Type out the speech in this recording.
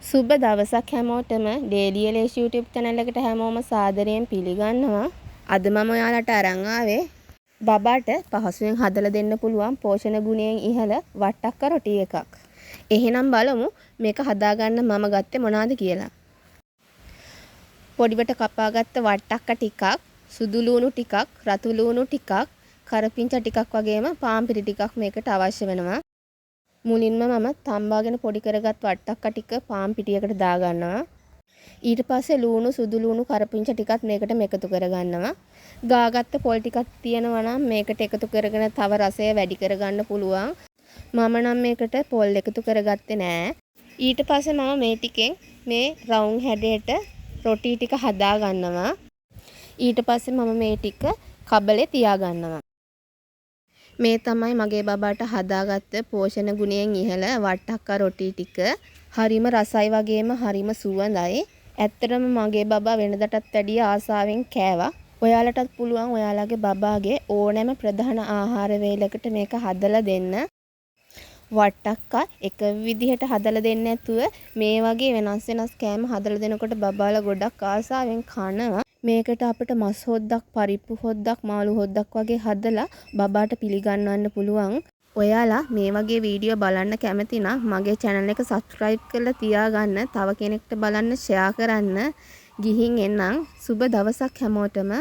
සුබ දවසක් හැමෝටම ඩේලි එලේෂ් YouTube channel එකට හැමෝම සාදරයෙන් පිළිගන්නවා. අද මම ඔයාලට අරන් ආවේ බබාට පහසුවෙන් හදලා දෙන්න පුළුවන් පෝෂණ ගුණයෙන් ඉහළ වට්ටක්ක රොටි එකක්. එහෙනම් බලමු මේක හදාගන්න මම ගත්තේ මොනවාද කියලා. පොඩිවට කපාගත්ත වට්ටක්ක ටිකක්, සුදු ලූණු ටිකක්, රතු ලූණු ටිකක්, කරපිංචා ටිකක් වගේම පාන්පිරි ටිකක් මේකට අවශ්‍ය වෙනවා. මුලින්ම මම තම්බාගෙන පොඩි කරගත් වට්ටක්ක ටික පාන් පිටියකට දාගන්නවා. ඊට පස්සේ ලූණු සුදු ලූණු කරපිංචා ටිකත් මේකට එකතු කරගන්නවා. ගාගත්ත පොල් ටිකක් තියෙනවා නම් මේකට එකතු කරගෙන තව රසය වැඩි කරගන්න පුළුවන්. මම නම් මේකට පොල් එකතු කරගත්තේ නෑ. ඊට පස්සේ මම මේ ටිකෙන් මේ රවුම් හැඩයට රොටි ටික හදා ගන්නවා. ඊට පස්සේ මම මේ ටික කබලේ තියාගන්නවා. මේ තමයි මගේ බබාට හදාගත්ත පෝෂණ ගුණයෙන් ඉහළ වට්ටක්ක රොටි ටික. හරිම රසයි වගේම හරිම සුවඳයි. ඇත්තටම මගේ බබා වෙනදටත් වැඩිය ආසාවෙන් කෑවා. ඔයාලටත් පුළුවන් ඔයාලගේ බබාගේ ඕනෑම ප්‍රධාන ආහාර වේලකට මේක හදලා දෙන්න. වට්ටක්ක එක විදිහට හදලා දෙන්නේ නැතුව මේ වගේ වෙනස් කෑම හදලා දෙනකොට බබාලා ගොඩක් ආසාවෙන් කනවා. මේකට අපිට මස් හොද්දක්, පරිප්පු හොද්දක්, මාළු හොද්දක් වගේ හදලා බබාට පිළිගන්වන්න පුළුවන්. ඔයාලා මේ වගේ වීඩියෝ බලන්න කැමති නම් මගේ channel එක subscribe කරලා තියාගන්න. තව කෙනෙක්ට බලන්න share කරන්න. ගිහින් එන්නම්. සුබ දවසක් හැමෝටම.